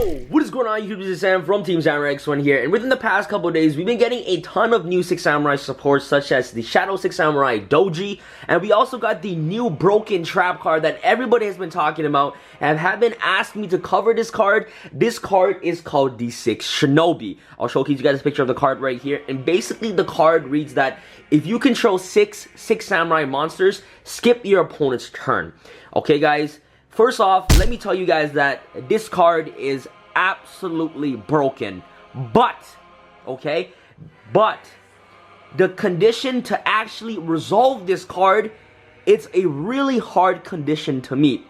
What is going on YouTube? This is Sam from TeamSamuraiX1 here, and within the past couple of days we've been getting a ton of new 6 Samurai supports, such as the Shadow 6 Samurai Doji, and we also got the new broken trap card that everybody has been talking about and have been asking me to cover this card. This card is called the 6 Shinobi. I'll showcase you guys a picture of the card right here, and basically the card reads that if you control 6 Samurai monsters, skip your opponent's turn. Okay guys, first off, let me tell you guys that this card is absolutely broken. But the condition to actually resolve this card, it's a really hard condition to meet.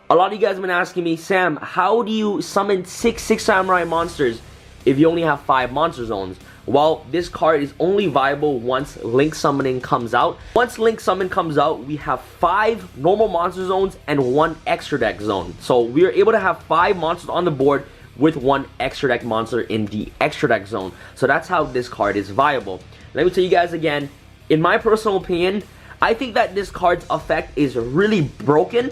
A lot of you guys have been asking me, Sam, how do you summon 6 Samurai monsters if you only have 5 monster zones? Well, this card is only viable once Link Summoning comes out. Once Link Summon comes out, we have 5 normal monster zones and 1 extra deck zone. So we are able to have 5 monsters on the board with 1 extra deck monster in the extra deck zone. So that's how this card is viable. Let me tell you guys again, in my personal opinion, I think that this card's effect is really broken,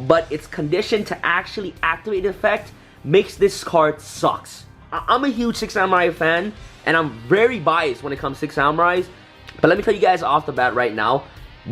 but its condition to actually activate the effect makes this card sucks. I'm a huge 6 Samurai fan, and I'm very biased when it comes to 6 Samurais, but let me tell you guys off the bat right now,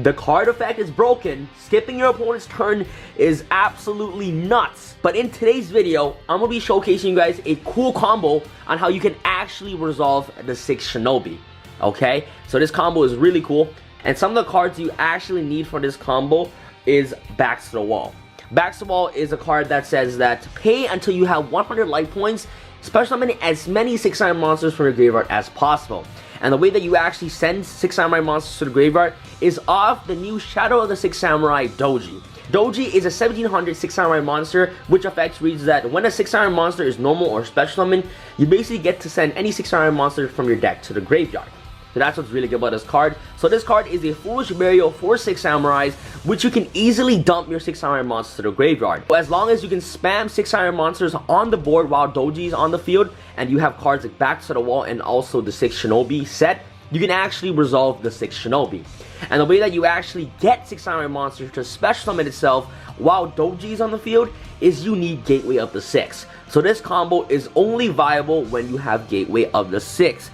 the card effect is broken. Skipping your opponent's turn is absolutely nuts. But in today's video, I'm going to be showcasing you guys a cool combo on how you can actually resolve the 6 Shinobi. Okay, so this combo is really cool, and some of the cards you actually need for this combo is Backs to the Wall. Backs to the Wall is a card that says that pay until you have 100 life points, special summon as many 6 Samurai monsters from your graveyard as possible. And the way that you actually send 6 Samurai monsters to the graveyard is off the new Shadow of the 6 Samurai Doji. Doji is a 1700 6 Samurai monster, which effect reads that when a 6 Samurai monster is normal or special summon, you basically get to send any 6 Samurai monster from your deck to the graveyard. So that's what's really good about this card. So this card is a foolish burial for 6 Samurais, which you can easily dump your 6 Samurai monsters to the graveyard. So as long as you can spam 6 Samurai monsters on the board while Doji is on the field, and you have cards like Backs to the Wall and also the 6 Shinobi set, you can actually resolve the 6 Shinobi. And the way that you actually get 6 Samurai monsters to special summon itself while Doji is on the field is you need Gateway of the 6. So this combo is only viable when you have Gateway of the 6.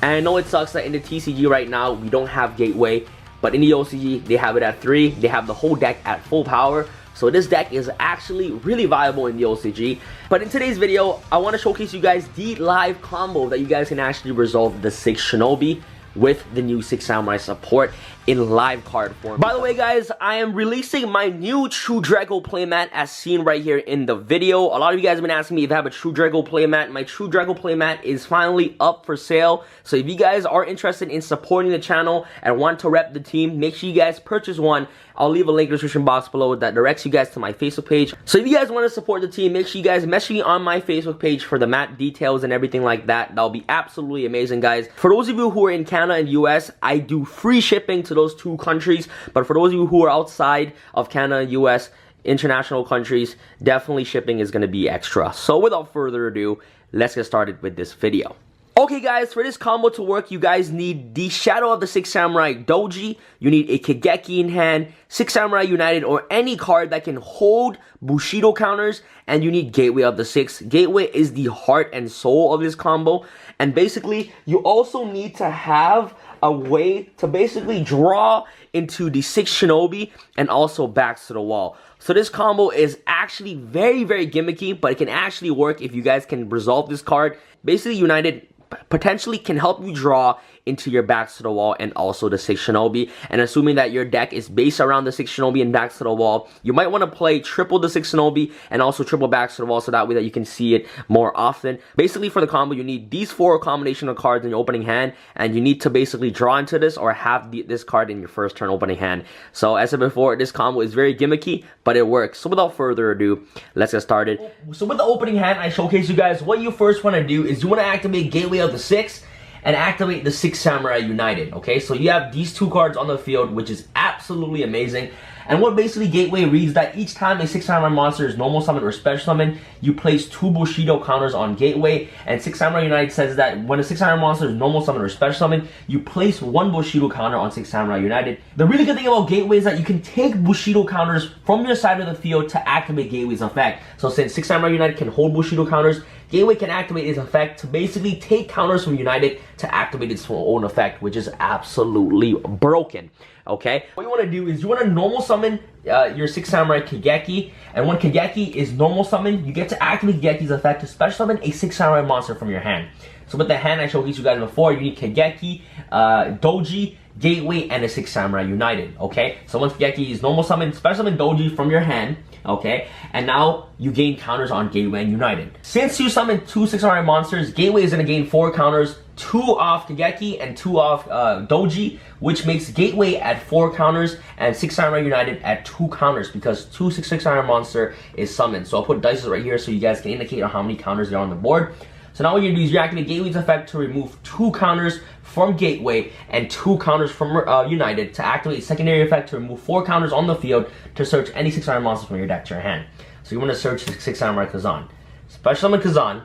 And I know it sucks that in the TCG right now we don't have Gateway, but in the OCG they have it at 3. They have the whole deck at full power. So this deck is actually really viable in the OCG. But in today's video, I want to showcase you guys the live combo that you guys can actually resolve the 6 Shinobi with the new 6 Samurai support in live card form. By the way guys, I am releasing my new True Drago playmat as seen right here in the video. A lot of you guys have been asking me if I have a True Drago playmat. My True Drago playmat is finally up for sale. So if you guys are interested in supporting the channel and want to rep the team, make sure you guys purchase one. I'll leave a link in the description box below that directs you guys to my Facebook page. So if you guys want to support the team, make sure you guys message me on my Facebook page for the mat details and everything like that. That'll be absolutely amazing, guys. For those of you who are in Canada and US, I do free shipping to those 2 countries. But for those of you who are outside of Canada and US, international countries, definitely shipping is going to be extra. So without further ado, let's get started with this video. Okay guys, for this combo to work, you guys need the Shadow of the 6 Samurai Doji, you need a Kageki in hand, 6 Samurai United, or any card that can hold Bushido counters, and you need Gateway of the 6. Gateway is the heart and soul of this combo, and basically, you also need to have a way to basically draw into the 6 Shinobi and also Backs to the Wall. So this combo is actually very, very gimmicky, but it can actually work if you guys can resolve this card. Basically, United potentially can help you draw into your Backs to the Wall and also the 6 Shinobi. And assuming that your deck is based around the 6 Shinobi and Backs to the Wall, you might want to play triple the 6 Shinobi and also triple Backs to the Wall, so that way that you can see it more often. Basically for the combo, you need these 4 combination of cards in your opening hand, and you need to basically draw into this or have this card in your first turn opening hand. So as I said before, this combo is very gimmicky, but it works. So without further ado, let's get started. So with the opening hand, I showcase you guys what you first want to do is you want to activate Gateway of the 6. and activate the 6 Samurai United, okay? So you have these 2 cards on the field, which is absolutely amazing. And what basically Gateway reads that each time a 6 Samurai monster is normal summon or special summon, you place 2 Bushido counters on Gateway. And 6 Samurai United says that when a 6 Samurai monster is normal summon or special summon, you place 1 Bushido counter on 6 Samurai United. The really good thing about Gateway is that you can take Bushido counters from your side of the field to activate Gateway's effect. So since 6 Samurai United can hold Bushido counters, Gateway can activate its effect to basically take counters from United to activate its own effect, which is absolutely broken. Okay, what you want to do is you want to normal summon your 6 Samurai Kageki, and when Kageki is normal summon, you get to activate Kageki's effect to special summon a 6 Samurai monster from your hand. So with the hand I showcased you guys before, you need Kageki, Doji, Gateway, and a 6 Samurai United. Okay, so once Kageki is normal summon, special summon Doji from your hand. Okay, and now you gain counters on Gateway and United. Since you summon 2 6 Samurai monsters, Gateway is going to gain 4 counters, 2 off Kageki and 2 off Doji, which makes Gateway at 4 counters and 6 Samurai United at 2 counters because 2 6 Samurai monster is summoned. So I'll put dice right here so you guys can indicate on how many counters there are on the board. So now what you're going to do is you activate Gateway's effect to remove 2 counters from Gateway and 2 counters from United to activate a secondary effect to remove 4 counters on the field to search any 6 Samurai monsters from your deck to your hand. So you want to search 6 Samurai Kazan. Special summon Kazan,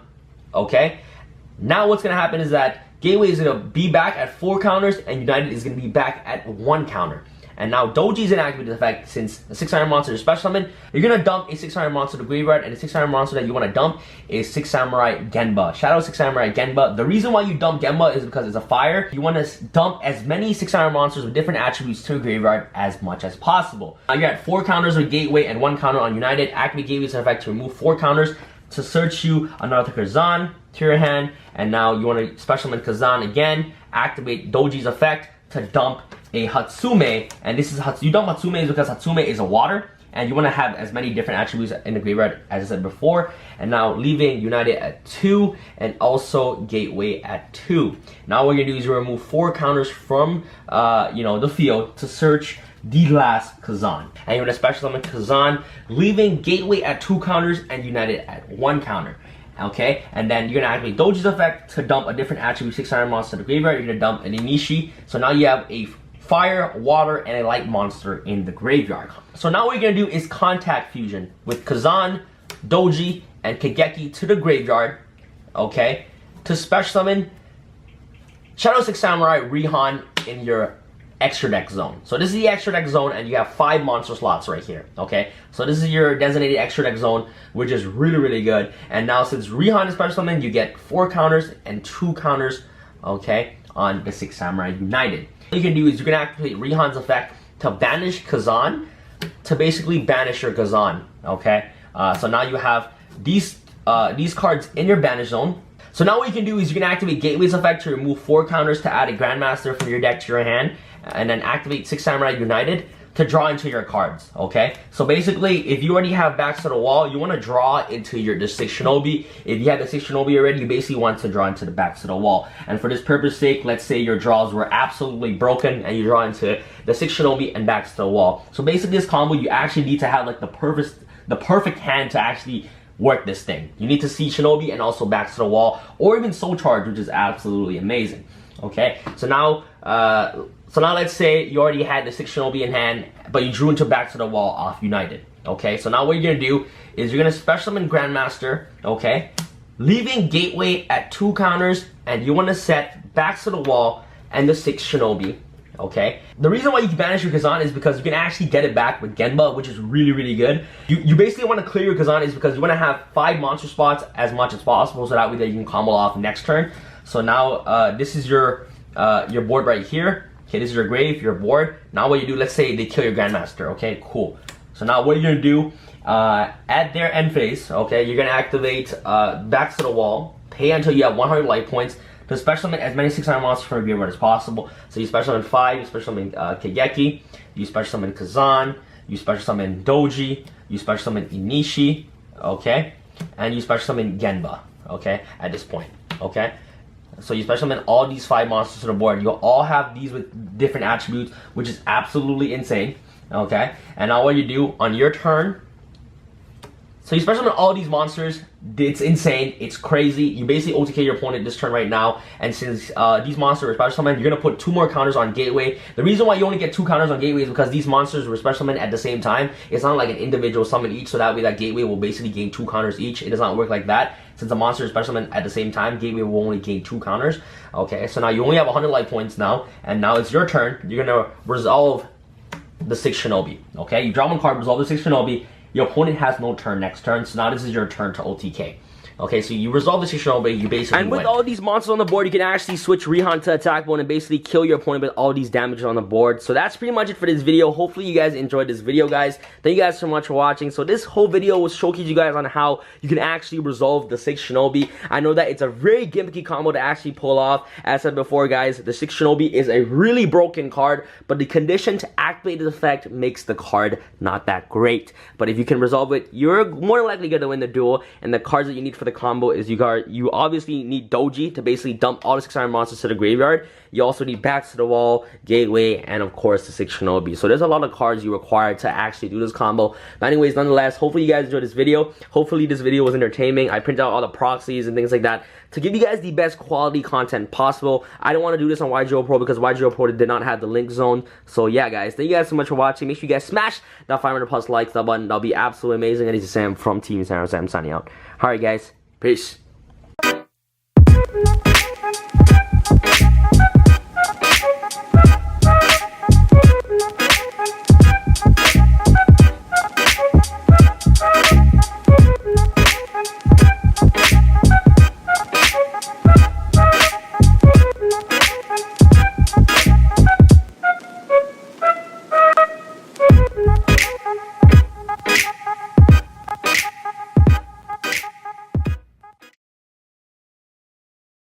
okay? Now what's going to happen is that Gateway is going to be back at 4 counters and United is going to be back at 1 counter. And now Doji is going to activate the effect since the 6 Samurai monster is special summon. You're going to dump a 6 Samurai monster to graveyard, and the 6 Samurai monster that you want to dump is 6 Samurai Genba. Shout out 6 Samurai Genba. The reason why you dump Genba is because it's a fire. You want to dump as many 6 Samurai monsters with different attributes to your graveyard as much as possible. Now you're at 4 counters with Gateway and 1 counter on United. Activate Gateway's effect to remove 4 counters to search you another Kazan to your hand. And now you want to special summon Kazan again. Activate Doji's effect to dump a Hatsume, and this is you dump Hatsume is because Hatsume is a water, and you want to have as many different attributes in the graveyard as I said before. And now leaving United at 2 and also Gateway at 2. Now what you're gonna do is you remove 4 counters from the field to search the last Kazan, and you're gonna special summon Kazan, leaving Gateway at 2 counters and United at 1 counter. Okay, and then you're gonna activate Doji's effect to dump a different attribute 6 Samurai monster to the graveyard. You're gonna dump an Inishi. So now you have a fire, water, and a light monster in the graveyard. So now what you're gonna do is contact fusion with Kazan, Doji, and Kageki to the graveyard, okay, to special summon Shadow 6 Samurai Rihan in your extra deck zone. So this is the extra deck zone, and you have 5 monster slots right here, okay? So this is your designated extra deck zone, which is really, really good. And now since Rihan is special summon, you get 4 counters and 2 counters, okay, on the 6 Samurai United. What you can do is you can activate Rihan's effect to banish Kazan, to basically banish your Kazan, okay? So now you have these cards in your banish zone. So now what you can do is you can activate Gateway's effect to remove 4 counters to add a Grandmaster from your deck to your hand, and then activate 6 Samurai United to draw into your cards, okay? So basically, if you already have backs to the wall, you want to draw into the 6 Shinobi. If you have the 6 Shinobi already, you basically want to draw into the backs to the wall. And for this purpose sake, let's say your draws were absolutely broken and you draw into the 6 Shinobi and backs to the wall. So basically this combo, you actually need to have like the perfect hand to actually work this thing. You need to see Shinobi and also backs to the wall, or even Soul Charge, which is absolutely amazing, okay? So now let's say you already had the 6 Shinobi in hand, but you drew into back to the wall off United, okay? So now what you're gonna do is you're gonna special summon Grandmaster, okay? Leaving Gateway at 2 counters, and you wanna set backs to the wall and the 6 Shinobi, okay? The reason why you can banish your Kazan is because you can actually get it back with Genba, which is really, really good. You basically wanna clear your Kazan is because you wanna have 5 monster spots as much as possible, so that way that you can combo off next turn. So now this is your board right here. Okay, this is your grave, your board. Now what you do, let's say they kill your Grandmaster, okay, cool. So now what you're gonna do, at their end phase, okay, you're gonna activate backs to the wall, pay until you have 100 life points to special summon as many 600 monsters from your graveyard as possible. So you special summon 5, you special summon Kageki, you special summon Kazan, you special summon Doji, you special summon Inishi, okay, and you special summon Genba, okay, at this point, okay. So you special summon all these 5 monsters to the board. You'll all have these with different attributes, which is absolutely insane, okay? And now what you do on your turn, So you special summon all these monsters. It's insane. It's crazy. You basically OTK your opponent this turn right now. And since these monsters are special summoned, you're going to put 2 more counters on Gateway. The reason why you only get 2 counters on Gateway is because these monsters were special summoned at the same time. It's not like an individual summon each, so that way that Gateway will basically gain 2 counters each. It does not work like that. Since the monster is special summoned at the same time, Gateway will only gain 2 counters. Okay, so now you only have 100 life points now. And now it's your turn. You're going to resolve the 6 Shinobi. Okay, you draw 1 card, resolve the 6 Shinobi. Your opponent has no turn next turn, so now this is your turn to OTK. Okay, so you resolve the Shinobi, you basically And with win. all these monsters on the board, you can actually switch Rihan to attack mode and basically kill your opponent with all these damages on the board. So that's pretty much it for this video. Hopefully you guys enjoyed this video, guys. Thank you guys so much for watching. So this whole video was showcasing you guys on how you can actually resolve the 6 Shinobi. I know that it's a very gimmicky combo to actually pull off. As I said before, guys, the 6 Shinobi is a really broken card, but the condition to activate this effect makes the card not that great. But if you can resolve it, you're more than likely going to win the duel. And the cards that you need for the combo is you obviously need Doji to basically dump all the 6 iron monsters to the graveyard. You also need Backs to the Wall, Gateway, and of course the 6 Shinobi. So there's a lot of cards you require to actually do this combo. But anyways, nonetheless, hopefully you guys enjoyed this video. Hopefully this video was entertaining. I printed out all the proxies and things like that to give you guys the best quality content possible. I don't want to do this on YGOPro because YGOPro did not have the link zone. So yeah, guys, thank you guys so much for watching. Make sure you guys smash that 500+ likes, that button. That'll be absolutely amazing. And this is Sam from Team Samurai. Sam signing out. Alright, guys. Peace.